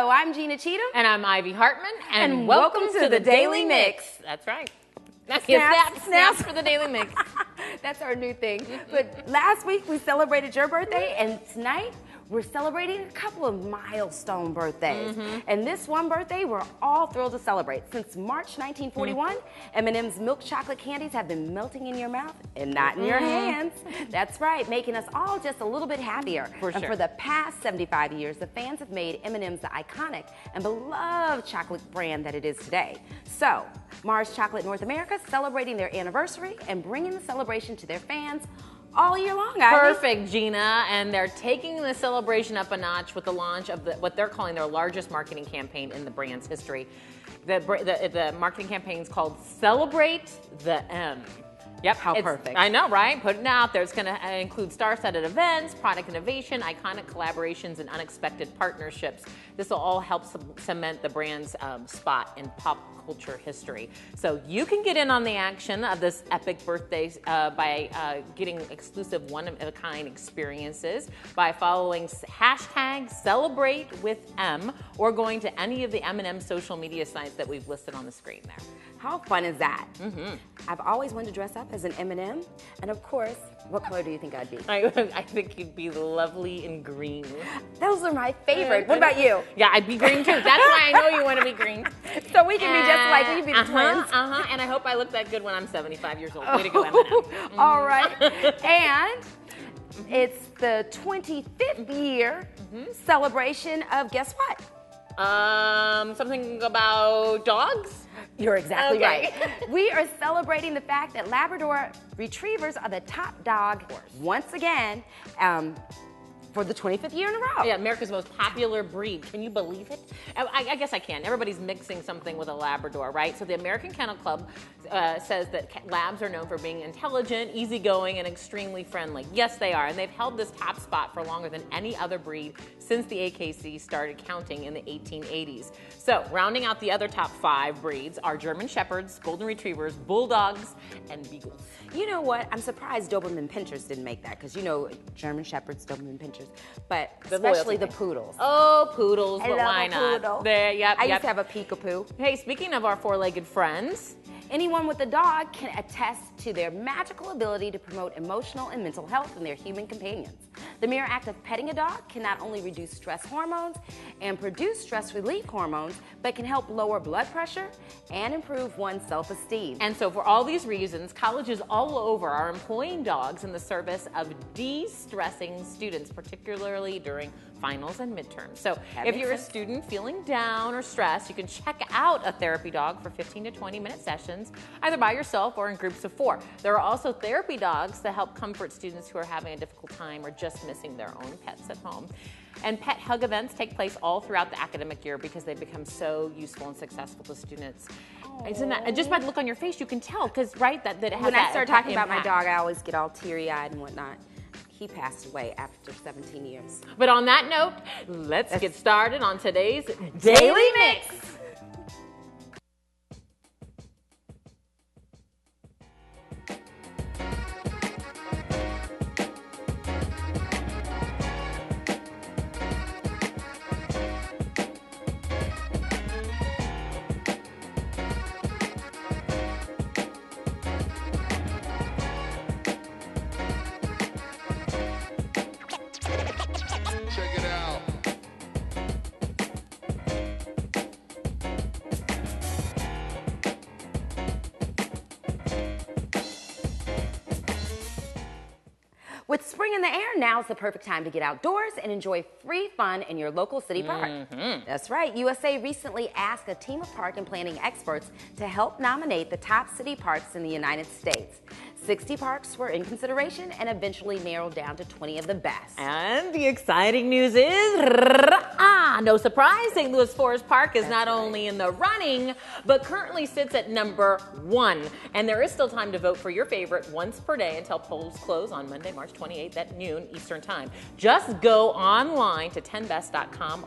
Hello, I'm Gina Cheatham. And I'm Ivy Hartman. And welcome to the Daily Mix. That's right. Snaps for the Daily Mix. That's our new thing. But last week we celebrated your birthday, and tonight we're celebrating a couple of milestone birthdays. And this one birthday we're all thrilled to celebrate. Since March 1941, M&M's milk chocolate candies have been melting in your mouth and not in your hands. That's right, making us all just a little bit happier. And for the past 75 years, the fans have made M&M's the iconic and beloved chocolate brand that it is today. So, Mars Chocolate North America celebrating their anniversary and bringing the celebration to their fans all year long, Ivy. Perfect, Gina. And they're taking the celebration up a notch with the launch of what they're calling their largest marketing campaign in the brand's history. The marketing campaign is called Celebrate the M. Yep. How perfect. I know, right? Putting it out there. It's going to include star-studded events, product innovation, iconic collaborations, and unexpected partnerships. This will all help cement the brand's spot in pop culture history. So you can get in on the action of this epic birthday by getting exclusive one-of-a-kind experiences by following hashtag #CelebrateWithM or going to any of the M&M social media sites that we've listed on the screen there. How fun is that? I've always wanted to dress up as an M&M, and of course, what color do you think I'd be? I think you'd be lovely in green. Those are my favorite. What about you? Yeah, I'd be green too. That's why I know you want to be green. So we can be just like, we can be the twins. And I hope I look that good when I'm 75 years old. Way to go, M&M. All right. And it's the 25th year celebration of, guess what? Something about dogs? You're exactly right. We are celebrating the fact that Labrador Retrievers are the top dog once again for the 25th year in a row. Yeah, America's most popular breed. Can you believe it? I guess I can. Everybody's mixing something with a Labrador, right? So the American Kennel Club says that Labs are known for being intelligent, easygoing, and extremely friendly. Yes, they are. And they've held this top spot for longer than any other breed since the AKC started counting in the 1880s. So rounding out the other top 5 breeds are German Shepherds, Golden Retrievers, Bulldogs, and Beagles. You know what? I'm surprised Doberman Pinschers didn't make that because, you know, German Shepherds, Doberman Pinschers, but especially the poodles. Oh, poodles, I but love why a not? poodle. I used to have a peekapoo. Hey, speaking of our four-legged friends, anyone with a dog can attest to their magical ability to promote emotional and mental health in their human companions. The mere act of petting a dog can not only reduce stress hormones and produce stress relief hormones, but can help lower blood pressure and improve one's self-esteem. And so for all these reasons, colleges all over are employing dogs in the service of de-stressing students, particularly during finals and midterms. So if you're a student feeling down or stressed, you can check out a therapy dog for 15 to 20-minute sessions, either by yourself or in groups of 4. There are also therapy dogs that help comfort students who are having a difficult time or just missing their own pets at home. And pet hug events take place all throughout the academic year because they become so useful and successful to students. Isn't that, and just by the look on your face, you can tell, because, right, that it has when that I start talking about my impact. dog, I always get all teary-eyed and whatnot. He passed away after 17 years. But on that note, let's get started on today's Daily Mix. Check it out. With spring in the air, now's the perfect time to get outdoors and enjoy free fun in your local city park. That's right. USA recently asked a team of park and planning experts to help nominate the top city parks in the United States. 60 parks were in consideration and eventually narrowed down to 20 of the best. And the exciting news is, no surprise, St. Louis Forest Park is not only in the running, but currently sits at number 1. And there is still time to vote for your favorite once per day until polls close on Monday, March 28th at noon Eastern Time. Just go online to 10best.com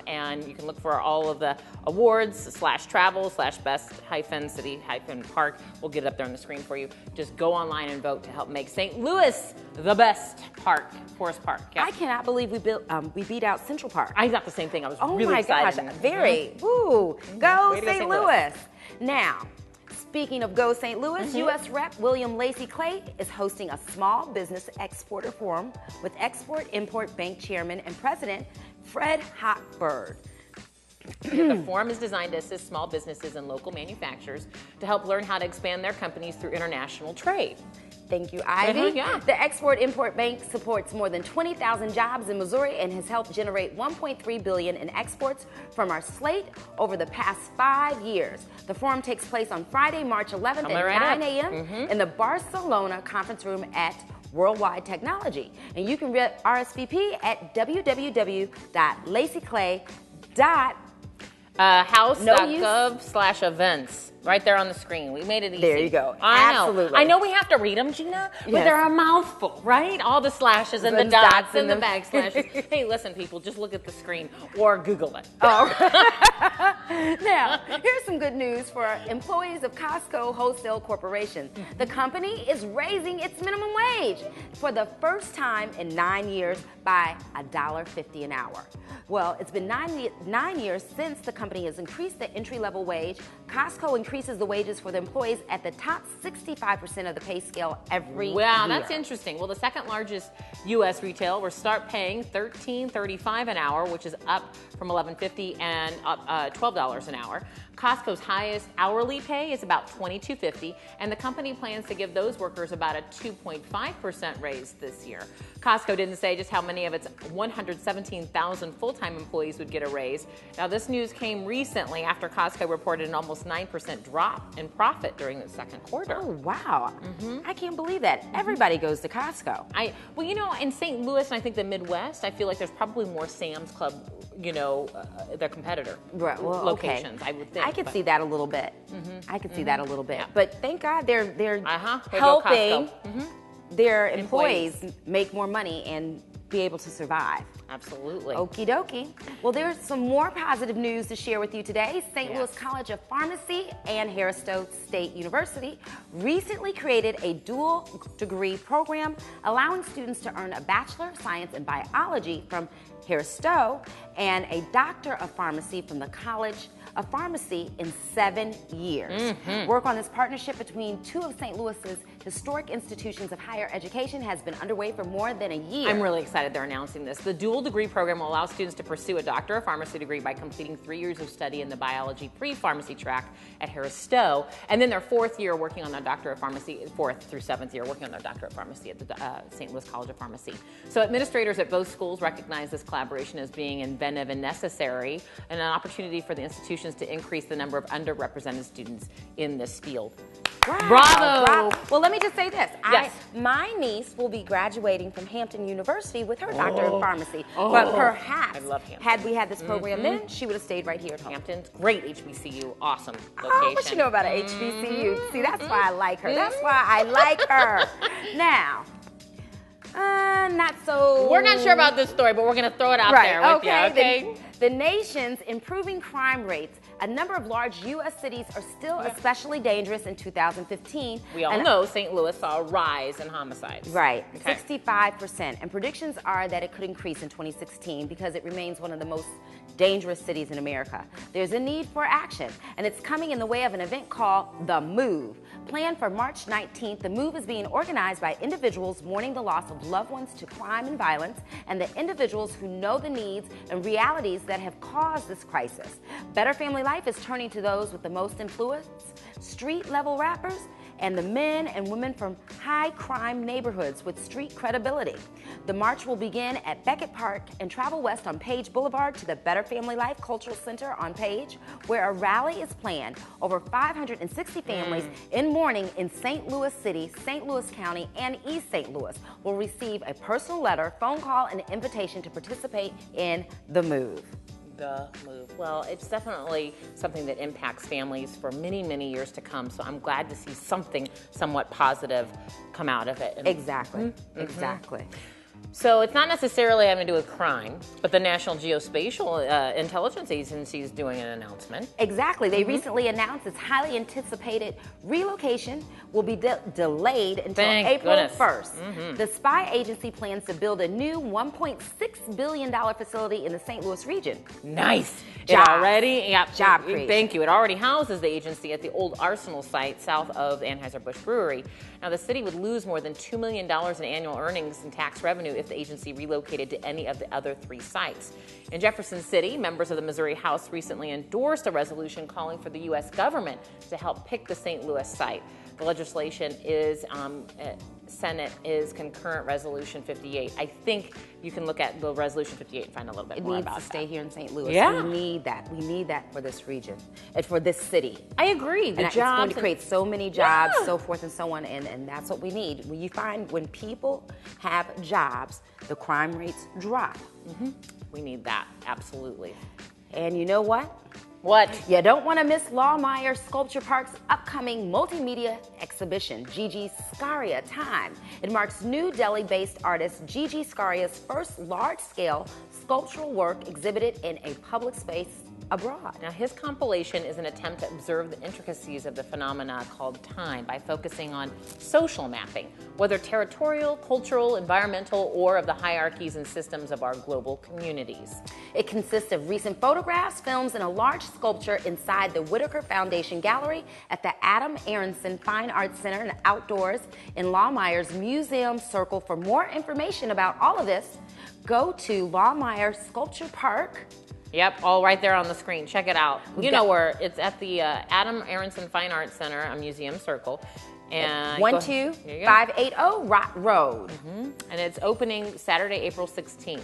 and you can look for all of the awards /travel/best-city-park. We'll get it up there on the screen for you. Just go online and vote to help make St. Louis the best park, Forest Park. Yeah. I cannot believe we beat out Central Park. I got the same same thing. I was Oh really my excited. gosh, very. Woo, go St. Louis. Now, speaking of Go St. Louis, U.S. Rep. William Lacy Clay is hosting a small business exporter forum with Export-Import Bank Chairman and President Fred Hochberg. The forum is designed to assist small businesses and local manufacturers to help learn how to expand their companies through international trade. Thank you, Ivy. Yeah. The Export-Import Bank supports more than 20,000 jobs in Missouri and has helped generate $1.3 billion in exports from our slate over the past 5 years. The forum takes place on Friday, March 11th at 9 a.m. In the Barcelona conference room at Worldwide Technology. And you can RSVP at www.lacyclay.com. House.gov/events. Right there on the screen. We made it easy. There you go. Absolutely. I know we have to read them, Gina, but they're a mouthful, right? All the slashes and the dots and the backslashes. Hey, listen, people, just look at the screen or Google it. Oh. Now, here's some good news for employees of Costco Wholesale Corporation. The company is raising its minimum wage for the first time in 9 years by $1.50 an hour. Well, it's been nine years since the company has increased the entry-level wage. Costco increases the wages for the employees at the top 65% of the pay scale every year. Wow, that's interesting. Well, the second largest U.S. retailer will start paying $13.35 an hour, which is up from $11.50 and $12 an hour. Costco's highest hourly pay is about $22.50, and the company plans to give those workers about a 2.5% raise this year. Costco didn't say just how many of its 117,000 full-time employees would get a raise. Now, this news came recently after Costco reported an almost 9% drop in profit during the second quarter. Oh, wow. I can't believe that. Everybody goes to Costco. Well, you know, in St. Louis and I think the Midwest, I feel like there's probably more Sam's Club, you know, their competitor locations, I would think. I could see that a little bit. I could see that a little bit. Yeah. But thank God they're helping their employees make more money and be able to survive. Absolutely. Okie dokie. Well, there's some more positive news to share with you today. St. Louis College of Pharmacy and Harris-Stowe State University recently created a dual degree program allowing students to earn a Bachelor of Science in Biology from Harris-Stowe and a Doctor of Pharmacy from the College of Pharmacy in 7 years. Work on this partnership between two of St. Louis's historic institutions of higher education has been underway for more than a year. I'm really excited they're announcing this. The dual degree program will allow students to pursue a Doctor of Pharmacy degree by completing 3 years of study in the biology pre-pharmacy track at Harris-Stowe, and then their fourth year working on their Doctor of Pharmacy, 4th through 7th year working on their Doctor of Pharmacy at the St. Louis College of Pharmacy. So administrators at both schools recognize this collaboration as being inventive and necessary, and an opportunity for the institutions to increase the number of underrepresented students in this field. Bravo! Well, let me just say this. Yes. My niece will be graduating from Hampton University with her Doctor of Pharmacy. But perhaps, I love Hampton. had we had this program then, she would have stayed right here at home. Hampton's great HBCU, awesome location. Oh, what you know about an HBCU? See, that's why I like her. That's why I like her. Now, not so... We're not sure about this story, but we're going to throw it out there with you, okay? The nation's improving crime rates. A number of large U.S. cities are still especially dangerous in 2015. We all know St. Louis saw a rise in homicides. Right, 65%. And predictions are that it could increase in 2016 because it remains one of the most dangerous cities in America. There's a need for action, and it's coming in the way of an event called The Move. Planned for March 19th, The Move is being organized by individuals mourning the loss of loved ones to crime and violence, and the individuals who know the needs and realities that have caused this crisis. Better Family Life is turning to those with the most influence, street-level rappers, and the men and women from high-crime neighborhoods with street credibility. The march will begin at Beckett Park and travel west on Page Boulevard to the Better Family Life Cultural Center on Page, where a rally is planned. Over 560 families in mourning in St. Louis City, St. Louis County, and East St. Louis will receive a personal letter, phone call, and invitation to participate in The Move. The Move. Well, it's definitely something that impacts families for many, many years to come. So I'm glad to see something somewhat positive come out of it. Exactly. Exactly. So it's not necessarily having to do with crime, but the National Geospatial Intelligence Agency is doing an announcement. Exactly. They recently announced its highly anticipated relocation will be delayed until April 1st. The spy agency plans to build a new $1.6 billion facility in the St. Louis region. Nice. Job Creation. Thank you. It already houses the agency at the old Arsenal site south of Anheuser-Busch Brewery. Now, the city would lose more than $2 million in annual earnings and tax revenue if the agency relocated to any of the other 3 sites. In Jefferson City, members of the Missouri House recently endorsed a resolution calling for the U.S. government to help pick the St. Louis site. The legislation is, Senate is concurrent resolution 58. I think you can look at the resolution 58 and find a little bit more about that. It needs to stay here in St. Louis. Yeah. We need that. We need that for this region and for this city. I agree. It's going to create so many jobs, so forth and so on, and that's what we need. When you find when people have jobs, the crime rates drop. We need that, absolutely. And you know what? What? You don't want to miss Longmire Sculpture Park's upcoming multimedia exhibition, Gigi Scaria Time. It marks New Delhi-based artist Gigi Scaria's first large-scale sculptural work exhibited in a public space abroad. Now, his compilation is an attempt to observe the intricacies of the phenomena called time by focusing on social mapping, whether territorial, cultural, environmental, or of the hierarchies and systems of our global communities. It consists of recent photographs, films, and a large sculpture inside the Whitaker Foundation Gallery at the Adam Aronson Fine Arts Center and Outdoors in Longmire's Museum Circle. For more information about all of this, go to Longmire Sculpture Park. Yep, all right there on the screen. Check it out. You know where it's at the Adam Aronson Fine Arts Center on Museum Circle. And 12580 Rott Road. And it's opening Saturday, April 16th.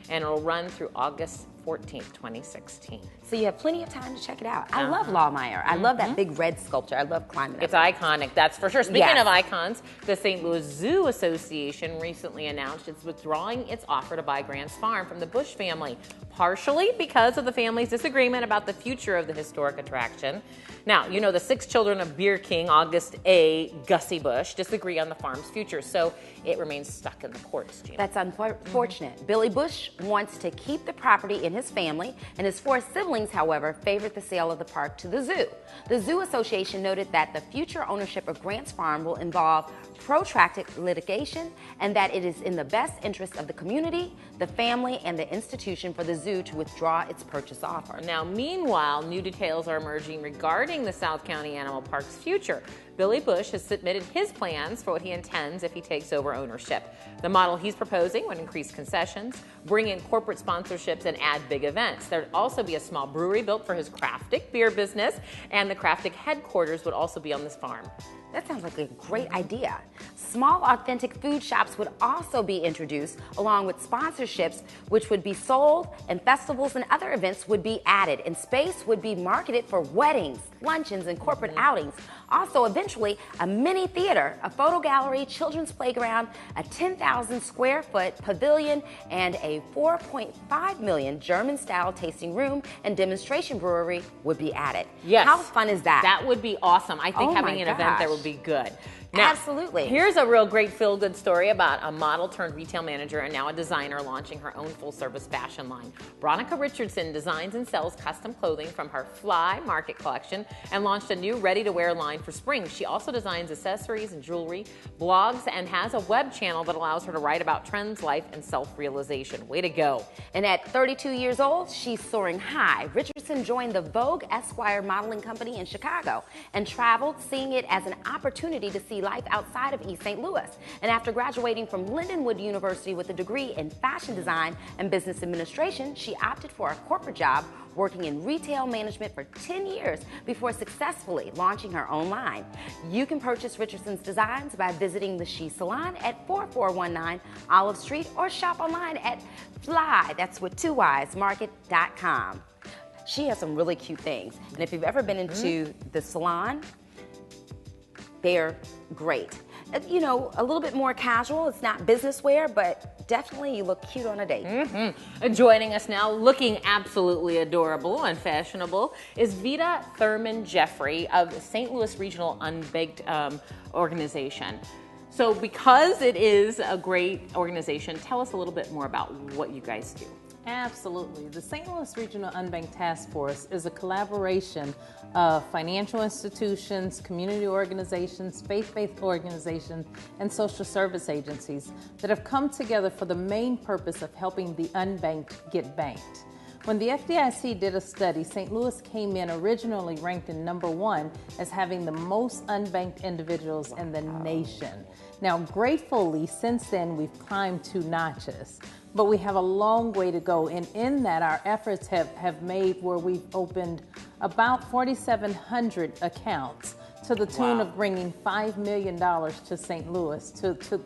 And it'll run through August 14th, 2016. So you have plenty of time to check it out. I love Longmire. I love that big red sculpture. I love climbing up. It's iconic, that's for sure. Speaking of icons, the St. Louis Zoo Association recently announced it's withdrawing its offer to buy Grant's Farm from the Bush family, partially because of the family's disagreement about the future of the historic attraction. Now, you know the 6 children of Beer King, August A., Gussie Bush, disagree on the farm's future, so it remains stuck in the courts, Gina. That's unfortunate. Billy Bush wants to keep the property in his family, and his 4 siblings, however, favored the sale of the park to the zoo. The Zoo Association noted that the future ownership of Grant's Farm will involve protracted litigation and that it is in the best interest of the community, the family, and the institution for the zoo to withdraw its purchase offer. Now, meanwhile, new details are emerging regarding the South County Animal Park's future. Billy Bush has submitted his plans for what he intends if he takes over ownership. The model he's proposing would increase concessions, bring in corporate sponsorships, and add big events. There'd also be a small brewery built for his Craftic beer business, and the Craftic headquarters would also be on this farm. That sounds like a great idea. Small, authentic food shops would also be introduced, along with sponsorships, which would be sold, and festivals and other events would be added, and space would be marketed for weddings, luncheons, and corporate outings. Also, eventually, a mini theater, a photo gallery, children's playground, a 10,000 square foot pavilion, and a 4.5 million German-style tasting room and demonstration brewery would be added. Yes. How fun is that? That would be awesome. I think having an event there would be good. Now, absolutely. Here's a real great feel-good story about a model turned retail manager and now a designer launching her own full-service fashion line. Veronica Richardson designs and sells custom clothing from her Fly Market collection and launched a new ready-to-wear line for spring. She also designs accessories and jewelry, blogs, and has a web channel that allows her to write about trends, life, and self-realization. Way to go. And at 32 years old, she's soaring high. Richardson joined the Vogue Esquire modeling company in Chicago and traveled, seeing it as an opportunity to see life outside of East St. Louis. And after graduating from Lindenwood University with a degree in fashion design and business administration, she opted for a corporate job working in retail management for 10 years before successfully launching her own line. You can purchase Richardson's designs by visiting the She Salon at 4419 Olive Street or shop online at Fly, that's with 2 Y's, market.com. She has some really cute things. And if you've ever been into the salon, they're great. You know, a little bit more casual. It's not business wear, but definitely you look cute on a date. And joining us now, looking absolutely adorable and fashionable, is Veta Thurman Jeffery of the St. Louis Regional Unbanked organization. So because it is a great organization, tell us a little bit more about what you guys do. Absolutely. The St. Louis Regional Unbanked Taskforce is a collaboration of financial institutions, community organizations, faith-based organizations, and social service agencies that have come together for the main purpose of helping the unbanked get banked. When the FDIC did a study, St. Louis came in originally ranked in #1 as having the most unbanked individuals in the nation. Now, gratefully, since then, we've climbed 2 notches, but we have a long way to go. And in that, our efforts have made where we've opened about 4,700 accounts to the tune of bringing $5 million to St. Louis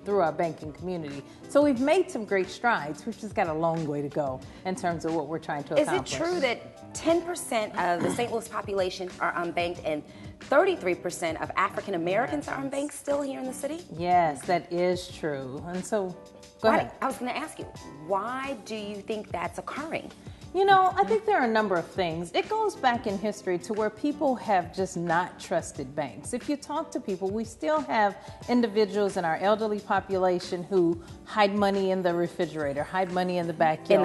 through our banking community. So we've made some great strides. We've just got a long way to go in terms of what we're trying to accomplish. Is it true that 10% of the St. Louis population are unbanked and 33% of African Americans are unbanked still here in the city? Yes, that is true. And so, go ahead. I was going to ask you, why do you think that's occurring? You know, I think there are a number of things. It goes back in history to where people have just not trusted banks. If you talk to people, we still have individuals in our elderly population who hide money in the refrigerator, hide money in the backyard,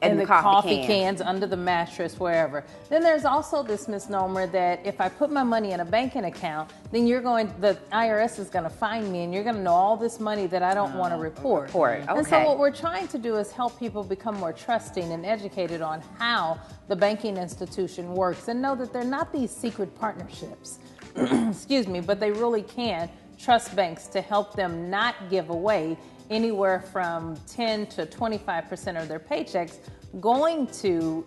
in the coffee cans, under the mattress, wherever. Then there's also this misnomer that if I put my money in a banking account, then the IRS is going to find me and you're going to know all this money that I don't want to report. Okay. And so what we're trying to do is help people become more trusting and educated on how the banking institution works and know that they're not these secret partnerships, excuse me, but they really can trust banks to help them not give away anywhere from 10 to 25% of their paychecks going to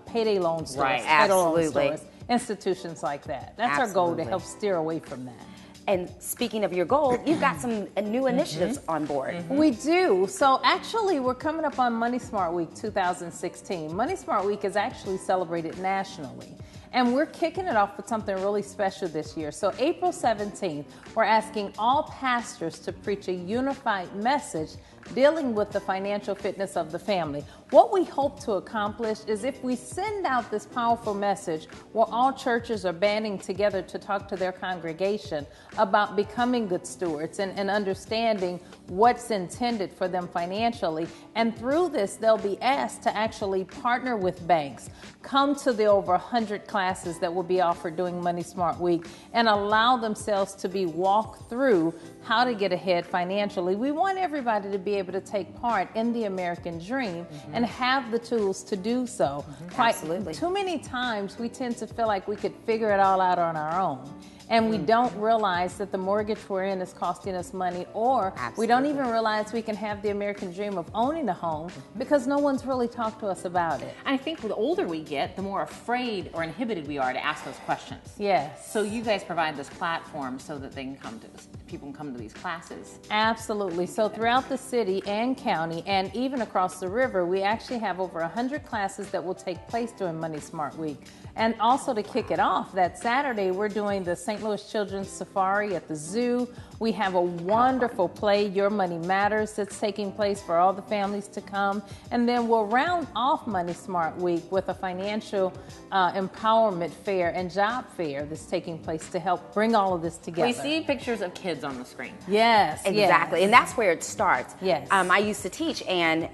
payday loan stores, right, federal loan absolutely. stores, institutions like that. That's our goal, to help steer away from that. And speaking of your goal, you've got some new initiatives on board. We do. So actually, we're coming up on Money Smart Week 2016. Money Smart Week is actually celebrated nationally. And we're kicking it off with something really special this year. So April 17th, we're asking all pastors to preach a unified message dealing with the financial fitness of the family. What we hope to accomplish is if we send out this powerful message where all churches are banding together to talk to their congregation about becoming good stewards and understanding what's intended for them financially. And through this, they'll be asked to actually partner with banks, come to the over 100 classes that will be offered during Money Smart Week, and allow themselves to be walked through how to get ahead financially. We want everybody to be able to take part in the American dream and have the tools to do so. Absolutely. Too many times we tend to feel like we could figure it all out on our own. And we don't realize that the mortgage we're in is costing us money, or we don't even realize we can have the American dream of owning a home because no one's really talked to us about it. I think the older we get, the more afraid or inhibited we are to ask those questions. Yes. So you guys provide this platform so that they can people can come to these classes. Absolutely. So throughout the city and county and even across the river, we actually have over 100 classes that will take place during Money Smart Week. And also to kick it off, that Saturday, we're doing the St. Louis Children's Safari at the zoo. We have a wonderful play, Your Money Matters, that's taking place for all the families to come. And then we'll round off Money Smart Week with a financial empowerment fair and job fair that's taking place to help bring all of this together. We see pictures of kids on the screen. Yes. Exactly. Yes. And that's where it starts. Yes. I used to teach, and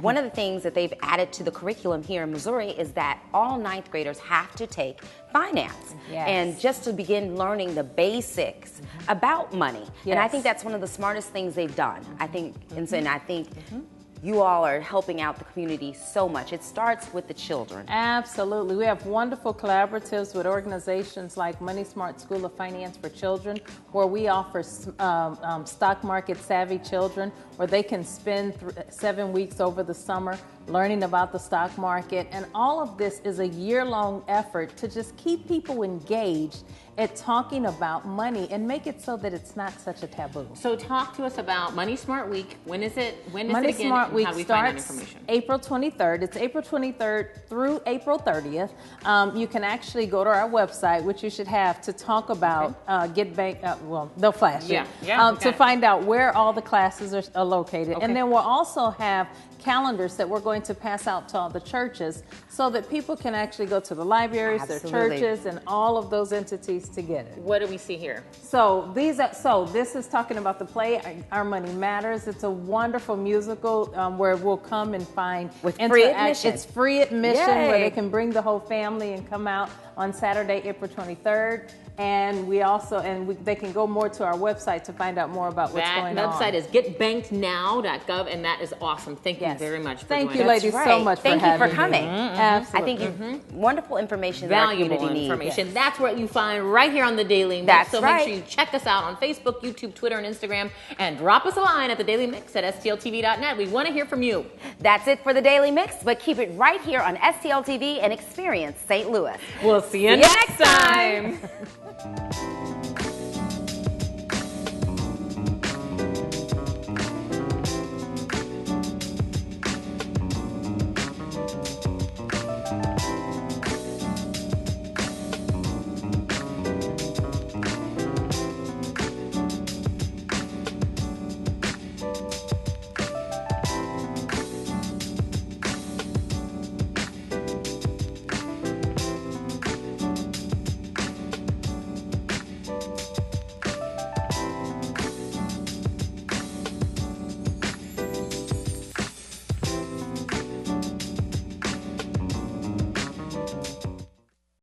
one of the things that they've added to the curriculum here in Missouri is that all ninth graders have to take finance. Yes. And just to begin learning the basics about money. Yes. And I think that's one of the smartest things they've done. I think, and I think you all are helping out the community so much. It starts with the children. Absolutely. We have wonderful collaboratives with organizations like Money Smart School of Finance for Children, where we offer stock market savvy children, where they can spend 7 weeks over the summer learning about the stock market. And all of this is a year-long effort to just keep people engaged at talking about money and make it so that it's not such a taboo. So talk to us about Money Smart Week. When is it? When is Money it again? Smart Week how do we find that starts information? April 23rd. It's April 23rd through April 30th. You can actually go to our website, which you should have, to talk about Get Bank. Well, they'll flash it. Yeah. To find out where all the classes are located. And then we'll also have calendars that we're going to pass out to all the churches so that people can actually go to the libraries, their churches, and all of those entities to get it. What do we see here? So this is talking about the play, Our Money Matters. It's a wonderful musical where we'll come and find with free admission. It's free admission. Yay. Where they can bring the whole family and come out on Saturday, April 23rd. And they can go more to our website to find out more about what's going on. That website is getbankednow.gov, and that is awesome. Thank you very much for Thank joining you, ladies, right. so much Thank for having me. Thank you for coming. Absolutely. I think wonderful information valuable that our community information. needs. That's what you find right here on The Daily Mix. That's so right. make sure you check us out on Facebook, YouTube, Twitter, and Instagram, and drop us a line at thedailymix@stltv.net. We want to hear from you. That's it for The Daily Mix, but keep it right here on STL TV and experience St. Louis. We'll see you next time.